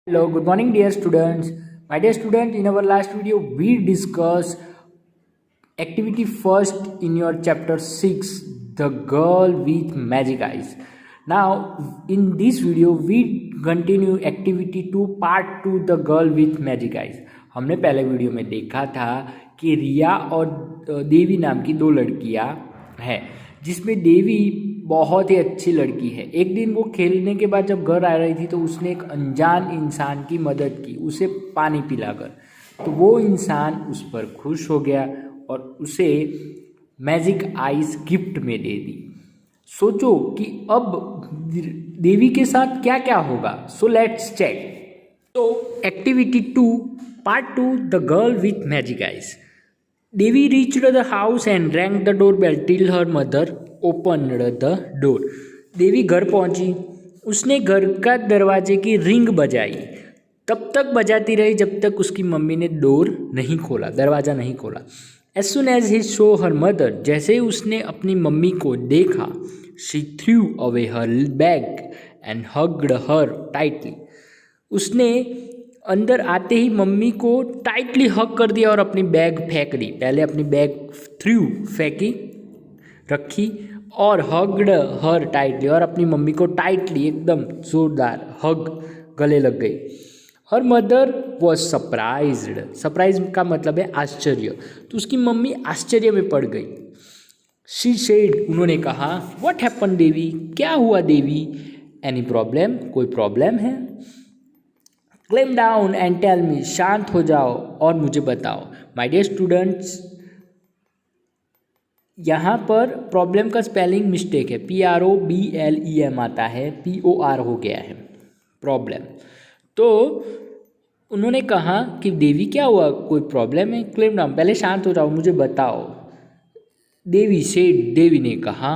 Hello, good morning, dear students. My dear student, in our last video, we discussed activity first in your chapter 6, The Girl with Magic Eyes. Now, in this video, we continue activity 2, part 2, The Girl with Magic Eyes. हमने पहले video में देखा था कि रिया और देवी नाम की दो लड़कियां हैं, जिसमें देवी बहुत ही अच्छी लड़की है। एक दिन वो खेलने के बाद जब घर आ रही थी तो उसने एक अनजान इंसान की मदद की, उसे पानी पिलाकर। तो वो इंसान उस पर खुश हो गया और उसे मैजिक आइज गिफ्ट में दे दी। सोचो कि अब देवी के साथ क्या क्या होगा। So let's check. तो activity 2, part 2, the girl with magic eyes. Devi reached the house and rang the doorbell till her mother opened the door. देवी घर पहुंची, उसने घर का दरवाजे की रिंग बजाई। तब तक बजाती रही जब तक उसकी मम्मी ने डोर नहीं खोला, दरवाज़ा नहीं खोला। As soon as he saw her mother, जैसे ही उसने अपनी मम्मी को देखा, she threw away her bag and hugged her tightly. उसने अंदर आते ही मम्मी को टाइटली हग कर दिया और अपनी बैग फेंक दी। पहले अपनी बैग फेंकी, रखी और हग्ड हर टाइटली, और अपनी मम्मी को टाइटली एकदम जोरदार हग गले लग गई। Her mother was surprised. Surprise का मतलब है आश्चर्य। तो उसकी मम्मी आश्चर्य में पड़ गई। शी सेड, उन्होंने कहा, व्हाट हैपन देवी, क्या हुआ देवी? एनी प्रॉब्लम, कोई प्रॉब्लम है? Calm down and tell me, शांत हो जाओ और मुझे बताओ। माय डियर स्टूडेंट्स, यहाँ पर प्रॉब्लम का स्पेलिंग मिस्टेक है। PROBLEM आता है, POR हो गया है प्रॉब्लम। तो उन्होंने कहा कि देवी क्या हुआ, कोई प्रॉब्लम है? क्लेम डाउन, पहले शांत हो जाओ, मुझे बताओ। देवी सेड, देवी ने कहा,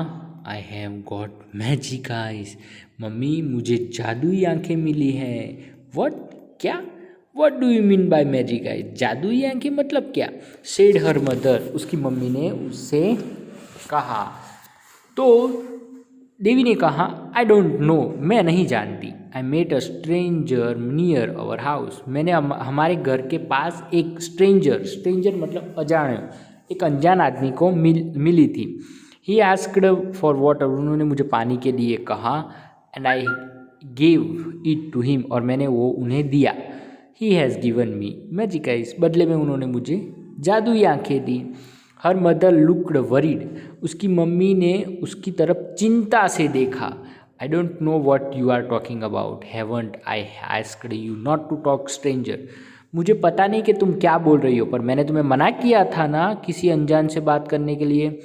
आई have got magic eyes. Mummy, मुझे जादुई आंखें मिली हैं। व्हाट, क्या? What do you mean by magic eyes? जादुई आंखें मतलब क्या? सेड हर मदर, उसकी मम्मी ने उससे कहा। तो देवी ने कहा, आई डोंट नो, मैं नहीं जानती। I met a stranger near our house. मैंने हमारे घर के पास एक स्ट्रेंजर मतलब अजाने, एक अनजान आदमी को मिली थी। ही आस्क्ड फॉर वाटर, उन्होंने मुझे पानी के लिए कहा। And I gave it to him, और मैंने वो उन्हें दिया। He has given me magic eyes, बदले में उन्होंने मुझे जादुई आंखें दी। हर मदर लुक्ड वरीड, उसकी मम्मी ने उसकी तरफ चिंता से देखा। I don't know what you are talking about, haven't I asked you not to talk stranger. मुझे पता नहीं कि तुम क्या बोल रही हो, पर मैंने तुम्हें मना किया था ना किसी अनजान से बात करने के लिए।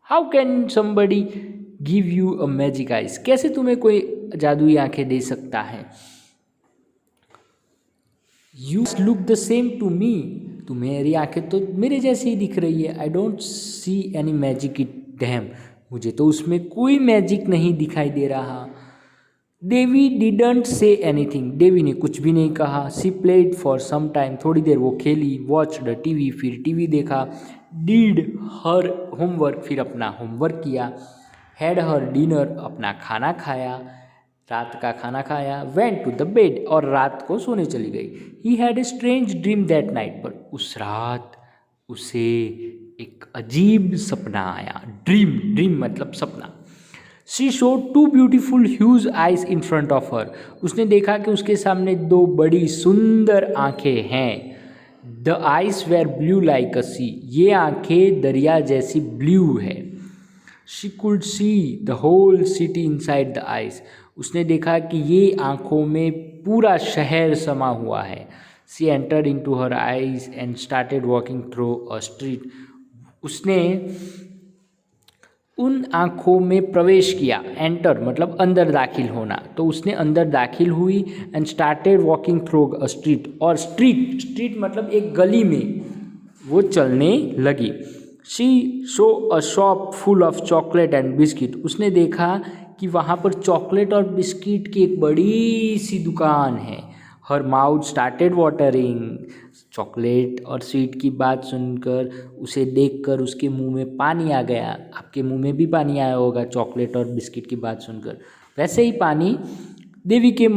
How can somebody give you a magic eyes, कैसे तुम्हें कोई जादुई आंखें दे सकता है? You look the same to me, तुम्हारी आंखें तो मेरे जैसी ही दिख रही है। I don't see any magic it damn, मुझे तो उसमें कोई मैजिक नहीं दिखाई दे रहा। देवी डिडंट से एनीथिंग, देवी ने कुछ भी नहीं कहा। She played for some time, थोड़ी देर वो खेली। वॉच द टीवी, फिर टीवी देखा। डीड हर होमवर्क, फिर अपना होमवर्क किया। हैड हर डिनर, अपना खाना खाया, रात का खाना खाया। वेंट टू द बेड, और रात को सोने चली गई। He had a strange dream that night, पर उस रात उसे एक अजीब सपना आया। ड्रीम मतलब सपना। She show two beautiful huge eyes in front of her, उसने देखा कि उसके सामने दो बड़ी सुंदर आंखें हैं। The eyes were blue like a sea, ये आंखें दरिया जैसी ब्लू है। She could see the whole city inside the eyes, उसने देखा कि ये आंखों में पूरा शहर समा हुआ है। She enter into her eyes and started walking through a street, उसने उन आँखों में प्रवेश किया। एंटर मतलब अंदर दाखिल होना, तो उसने अंदर दाखिल हुई। And started walking through a street, और स्ट्रीट मतलब एक गली में वो चलने लगी। She show a shop full of chocolate and biscuit, उसने देखा कि वहाँ पर चॉकलेट और बिस्किट की एक बड़ी सी दुकान है। हर माउथ स्टार्टेड वाटरिंग, चॉकलेट और स्वीट की बात सुनकर, उसे देखकर उसके मुंह में पानी आ गया। आपके मुंह में भी पानी आया होगा चॉकलेट और बिस्किट की बात सुनकर। वैसे ही पानी देवी के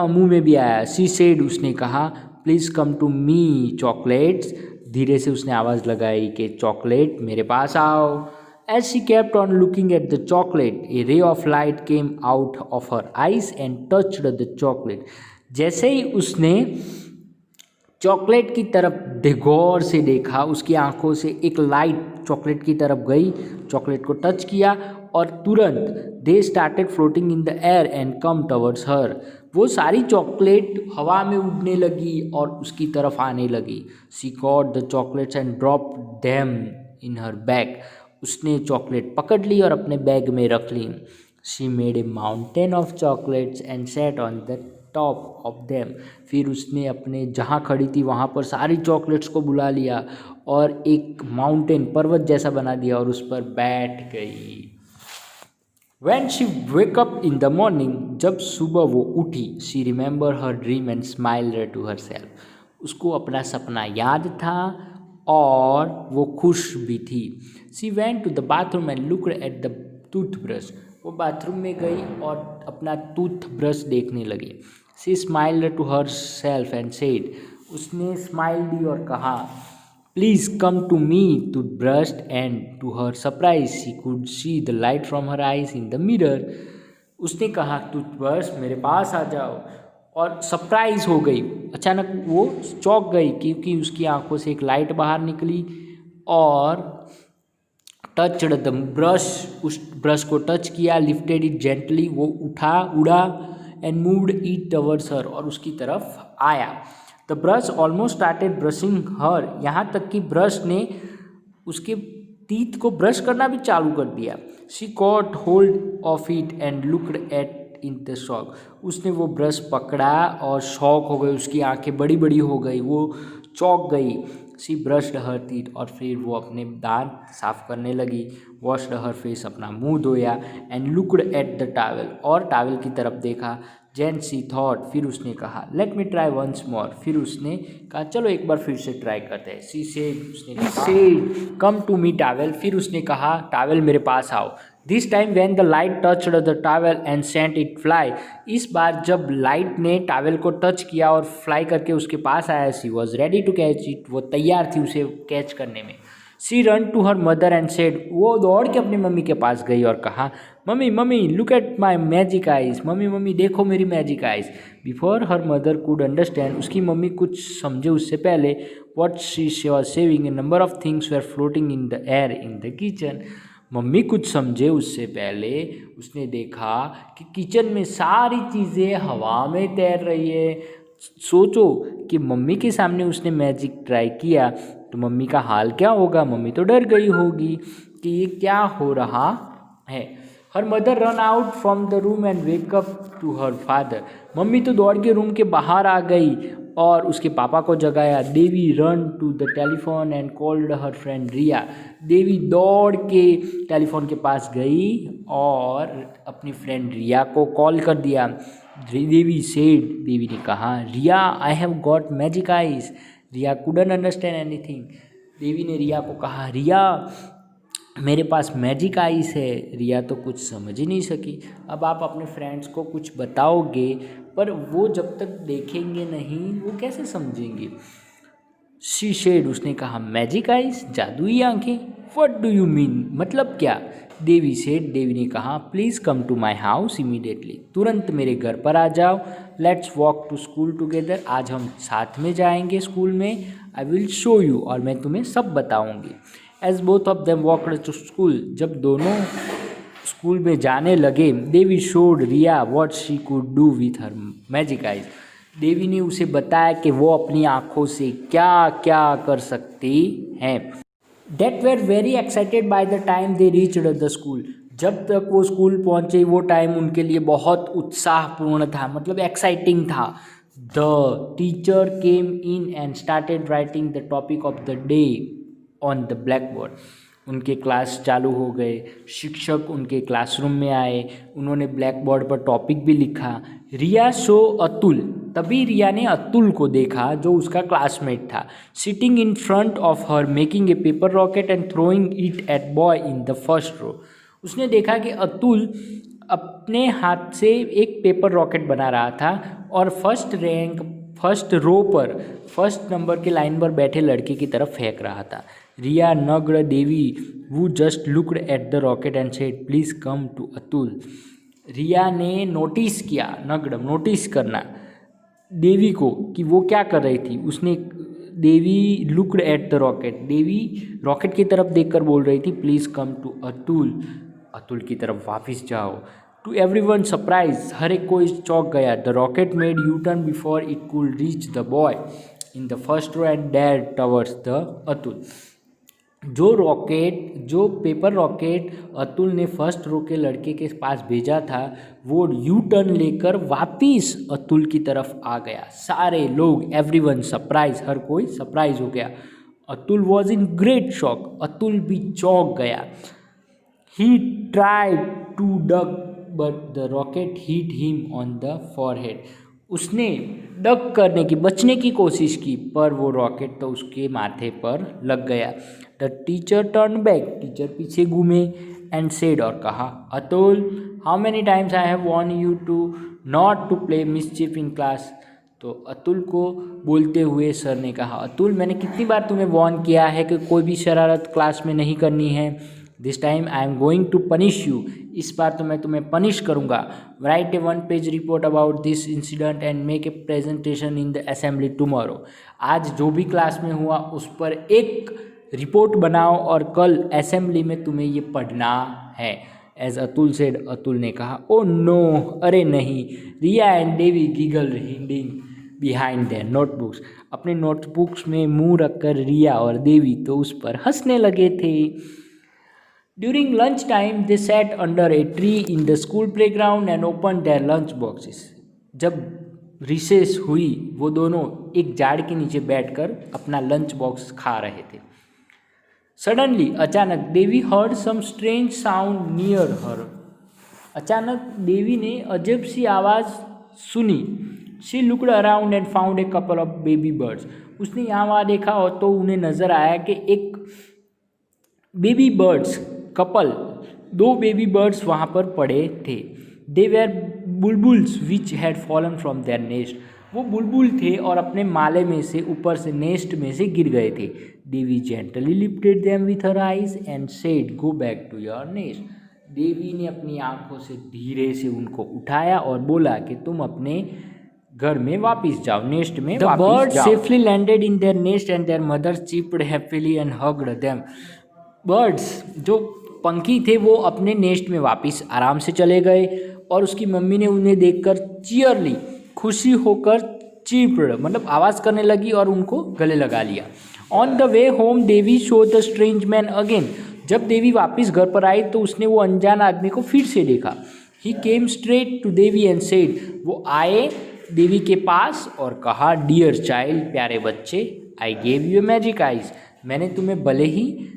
मुंह में भी आया। शी सेड, उसने कहा, please come to me chocolates. धीरे से उसने आवाज़ लगाई कि चॉकलेट मेरे पास आओ। As she kept on looking at the chocolate, a ray of light came out of her eyes and touched the chocolate. जैसे ही उसने चॉकलेट की तरफ गौर से देखा, उसकी आंखों से एक लाइट चॉकलेट की तरफ गई, चॉकलेट को टच किया और तुरंत they started floating in the air and come towards her. वो सारी चॉकलेट हवा में उड़ने लगी और उसकी तरफ आने लगी। She caught the chocolates and drop them in her bag. उसने चॉकलेट पकड़ ली और अपने बैग में रख ली। She made a mountain of chocolates and set on the top of them. फिर उसने अपने जहाँ खड़ी थी वहाँ पर सारी चॉकलेट्स को बुला लिया और एक माउंटेन, पर्वत जैसा बना दिया और उस पर बैठ गई। When she wake up in the morning, जब सुबह वो उठी, she remember her dream and smiled to herself. उसको अपना सपना याद था और वो खुश भी थी। She went to the bathroom and looked at the toothbrush. वो बाथरूम में गई और अपना टूथब्रश देखने लगी। She smiled to herself and said, उसने स्माइल दी और कहा, please come to me toothbrush. And to her surprise she could see the light from her eyes in the mirror. उसने कहा, टूथब्रश मेरे पास आ जाओ। और सरप्राइज हो गई, अचानक वो चौंक गई क्योंकि उसकी आंखों से एक लाइट बाहर निकली और टच्ड द ब्रश, उस ब्रश को टच किया, लिफ्टेड इट जेंटली, वो उठा, उड़ा and moved it towards her, और उसकी तरफ आया। The brush almost started brushing her, यहाँ तक कि ब्रश ने उसके टीथ को ब्रश करना भी चालू कर दिया। She cot hold of it and looked eight in the shock. उसने वो ब्रश पकड़ा और शॉक हो गई, उसकी आंखें बड़ी बड़ी हो गई, वो चौंक गई। शी ब्रश्ड हर टीथ, और फिर वो अपने दांत साफ करने लगी। वॉश्ड हर फेस, अपना मुंह धोया। And looked at the towel, और टावल की तरफ देखा। जेन सी थॉट, फिर उसने कहा, let me try once more. फिर उसने कहा, चलो एक बार फिर से ट्राई करते हैं। सी सेड, उसने said come to me towel. फिर उसने कहा, टावल मेरे पास आओ। This time when the light touched the towel and sent it fly. इस बार जब लाइट ने टावल को टच किया और फ्लाई करके उसके पास आया, she was ready to catch it. वो तैयार थी उसे कैच करने में। She run to her mother and said, वो दौड़ के अपनी मम्मी के पास गई और कहा, mummy mummy look at my magic eyes. Mummy mummy देखो मेरी magic eyes. Before her mother could understand, उसकी मम्मी कुछ समझे उससे पहले, what she was saying, a number of things were floating in the air in the kitchen. Mummy कुछ समझे उससे पहले उसने देखा कि किचन में सारी चीज़ें हवा में तैर रही है। सोचो कि मम्मी के सामने उसने मैजिक ट्राई किया तो मम्मी का हाल क्या होगा। मम्मी तो डर गई होगी कि ये क्या हो रहा है। Her mother run out from the room and wake up to her father. Mummy तो दौड़ के रूम के बाहर आ गई और उसके पापा को जगाया। Devi run to the telephone and called her friend Riya. Devi दौड़ के टेलीफोन के पास गई और अपनी फ्रेंड रिया को कॉल कर दिया। देवी सेड, देवी ने कहा, Riya I have got magic eyes. Riya couldn't understand anything. Devi ने रिया को कहा, रिया मेरे पास मैजिक आइस है। रिया तो कुछ समझ ही नहीं सकी। अब आप अपने फ्रेंड्स को कुछ बताओगे पर वो जब तक देखेंगे नहीं वो कैसे समझेंगे। शी शेड, उसने कहा, मैजिक आइस, जादुई आंखें। व्हाट डू यू मीन, मतलब क्या। देवी सेड, देवी ने कहा, please come to my house immediately. तुरंत मेरे घर पर आ जाओ। Let's walk to school together. आज हम साथ में जाएंगे स्कूल में। आई विल शो यू, और मैं तुम्हें सब बताऊंगी। As both of them walked to school, जब दोनों स्कूल में जाने लगे, Devi showed Riya what she could do with her magic eyes. Devi ने उसे बताया कि वो अपनी आँखों से क्या क्या कर सकती हैं। That were very excited by the time they reached the school. जब तक वो स्कूल पहुँचे वो टाइम उनके लिए बहुत उत्साहपूर्ण था, मतलब एक्साइटिंग था। The teacher came in and started writing the topic of the day on the blackboard. उनके क्लास चालू हो गए। शिक्षक उनके क्लासरूम में आए, उन्होंने ब्लैक बोर्ड पर टॉपिक भी लिखा। रिया सो अतुल, तभी रिया ने अतुल को देखा जो उसका क्लासमेट था, sitting in front of her making a paper rocket and throwing it at boy in the first row. उसने देखा कि अतुल अपने हाथ से एक पेपर रॉकेट बना रहा था और फर्स्ट रो पर फर्स्ट नंबर के लाइन पर बैठे लड़के की तरफ फेंक रहा था। रिया, नग्न, देवी वो just looked at the rocket and said please come to Atul. Riya ने नोटिस किया, नग्न नोटिस करना, देवी को कि वो क्या कर रही थी। उसने Devi looked at the rocket, Devi rocket की तरफ देखकर बोल रही थी please come to Atul, Atul की तरफ वापस जाओ। टू एवरीवन सरप्राइज, हर एक कोई चौंक गया। The rocket made U turn before it could reach the boy in the first row and dead towards the Atul. जो पेपर रॉकेट अतुल ने फर्स्ट रो के लड़के के पास भेजा था वो यू टर्न लेकर वापिस अतुल की तरफ आ गया। सारे लोग, एवरीवन सरप्राइज, हर कोई सरप्राइज हो गया। Atul was in great shock, Atul भी चौंक गया। He tried to duck but the rocket hit him on the forehead. उसने डक करने की, बचने की कोशिश की, पर वो रॉकेट तो उसके माथे पर लग गया। The teacher turn back, teacher पीछे घूमे एंड सेड, और कहा, Atul how many times I have warned you to not to play mischief in class. तो अतुल को बोलते हुए सर ने कहा, अतुल मैंने कितनी बार तुम्हें वॉर्न किया है कि कोई भी शरारत क्लास में नहीं करनी है। This time I am going to punish you, इस बार तो मैं तुम्हें पनिश करूँगा। Write a 1 page report about this incident and make a presentation in the assembly tomorrow. आज जो भी क्लास में हुआ उस पर एक रिपोर्ट बनाओ और कल असेंबली में तुम्हें ये पढ़ना है। एज अतुल सेड, अतुल ने कहा, ओ नो, अरे नहीं। Riya and Devi giggle hiding behind their notebooks, अपने नोटबुक्स में मुंह रखकर रिया और देवी तो उस पर हंसने लगे थे। During lunch time, they sat under a tree in the school playground and opened their lunch boxes. जब रिसेस हुई वो दोनों एक झाड़ के नीचे बैठकर अपना लंच बॉक्स खा रहे थे। सडनली, अचानक, Devi heard some strange sound near her. अचानक देवी ने अजब सी आवाज़ सुनी। She looked around and found a couple of baby birds. उसने यहाँ वहाँ देखा और तो उन्हें नज़र आया कि एक baby birds couple, 2 baby birds वहाँ पर पड़े थे। They were bulbuls which had fallen from their nest. वो बुलबुल थे और अपने माले में से, ऊपर से, नेस्ट में से गिर गए थे। Devi gently lifted them with her eyes and said go back to your nest. Devi ने अपनी आंखों से धीरे से उनको उठाया और बोला कि तुम अपने घर में वापस जाओ, नेस्ट में वापस जाओ। The birds safely landed in their nest and their mother chirped happily and hugged them. Birds, जो पंखी थे, वो अपने नेस्ट में वापस आराम से चले गए और उसकी मम्मी ने उन्हें देखकर चीयरली, खुशी होकर, चीप्ड मतलब आवाज़ करने लगी और उनको गले लगा लिया। On the way home Devi show the strange man again. जब देवी वापस घर पर आई तो उसने वो अनजान आदमी को फिर से देखा। He came straight to Devi and said, वो आए देवी के पास और कहा, डियर चाइल्ड, प्यारे बच्चे, I gave you magic eyes, मैंने तुम्हें भले ही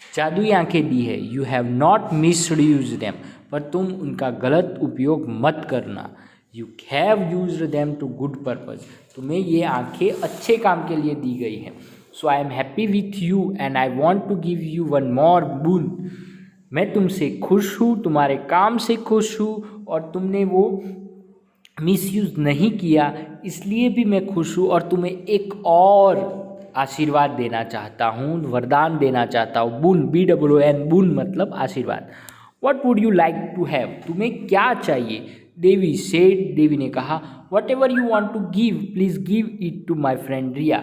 जादुई आंखें दी है। You have not misused them, पर तुम उनका गलत उपयोग मत करना। You have used them to good purpose, तुम्हें ये आंखें अच्छे काम के लिए दी गई हैं। So I am happy with you and I want to give you one more boon. मैं तुमसे खुश हूँ, तुम्हारे काम से खुश हूँ और तुमने वो मिसयूज नहीं किया, इसलिए भी मैं खुश हूँ और तुम्हें एक और आशीर्वाद देना चाहता हूँ, वरदान देना चाहता हूँ। बुन, BOON, बुन मतलब आशीर्वाद। What would you like to have, तुम्हें क्या चाहिए। देवी सेड, देवी ने कहा, whatever you want to give please give it to my friend Riya.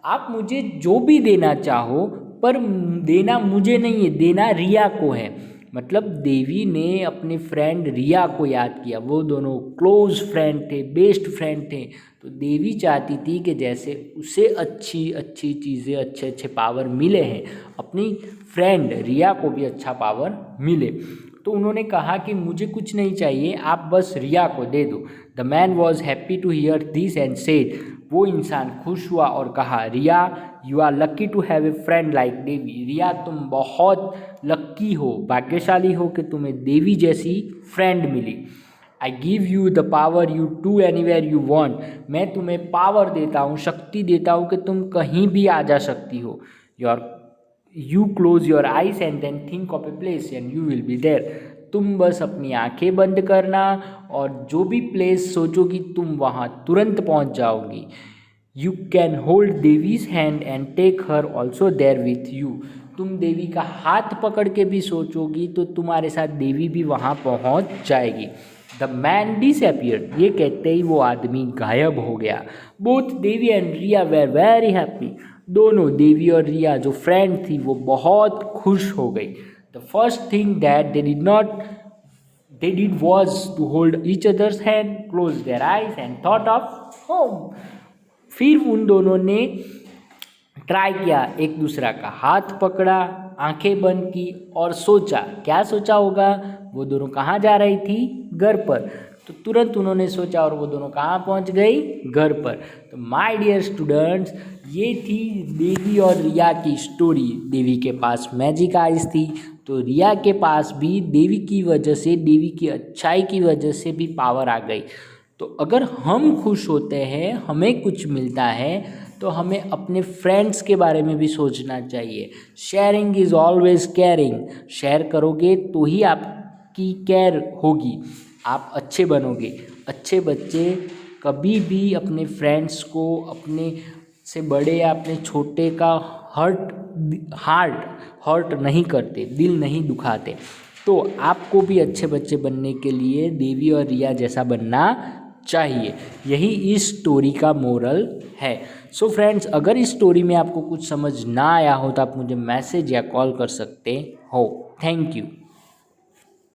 आप मुझे जो भी देना चाहो, पर देना मुझे नहीं है, देना रिया को है। मतलब देवी ने अपने फ्रेंड रिया को याद किया। वो दोनों क्लोज फ्रेंड थे, बेस्ट फ्रेंड थे। तो देवी चाहती थी कि जैसे उसे अच्छी अच्छी चीज़ें, अच्छे अच्छे पावर मिले हैं, अपनी फ्रेंड रिया को भी अच्छा पावर मिले। तो उन्होंने कहा कि मुझे कुछ नहीं चाहिए, आप बस रिया को दे दो। The man was happy to hear this and said, वो इंसान खुश हुआ और कहा, Riya you are lucky to have a friend like Devi. Riya तुम बहुत लक्की हो, भाग्यशाली हो कि तुम्हें देवी जैसी फ्रेंड मिली। I give you the power you do anywhere you want, मैं तुम्हें पावर देता हूँ, शक्ति देता हूँ कि तुम कहीं भी आ जा सकती हो। You close your eyes and then think of a place and you will be there. तुम बस अपनी आंखें बंद करना और जो भी प्लेस सोचोगी तुम वहाँ तुरंत पहुँच जाओगी। You can hold Devi's hand and take her also there with you. तुम देवी का हाथ पकड़ के भी सोचोगी तो तुम्हारे साथ देवी भी वहाँ पहुँच जाएगी। द मैन डिसअपियर्ड, ये कहते ही वो आदमी गायब हो गया। Both Devi and Riya were very happy, दोनों देवी और रिया जो फ्रेंड थी वो बहुत खुश हो गई। The first thing that they did was to hold each other's hand, close their eyes and thought of home। फिर उन दोनों ने ट्राई किया, एक दूसरा का हाथ पकड़ा, आंखें बंद की और सोचा। क्या सोचा होगा? वो दोनों कहाँ जा रही थी? घर पर। तो तुरंत उन्होंने सोचा और वो दोनों कहाँ पहुँच गई? घर पर। तो माय डियर स्टूडेंट्स, ये थी देवी और रिया की स्टोरी। देवी के पास मैजिक आइज थी तो रिया के पास भी देवी की वजह से, देवी की अच्छाई की वजह से भी पावर आ गई। तो अगर हम खुश होते हैं, हमें कुछ मिलता है, तो हमें अपने फ्रेंड्स के बारे में भी सोचना चाहिए। Sharing is always caring. Share करोगे तो ही आपकी केयर होगी, आप अच्छे बनोगे। अच्छे बच्चे कभी भी अपने फ्रेंड्स को, अपने से बड़े या अपने छोटे का हर्ट नहीं करते, दिल नहीं दुखाते। तो आपको भी अच्छे बच्चे बनने के लिए देवी और रिया जैसा बनना चाहिए। यही इस स्टोरी का मोरल है। सो फ्रेंड्स, अगर इस स्टोरी में आपको कुछ समझ ना आया हो तो आप मुझे मैसेज या कॉल कर सकते हो। Thank you.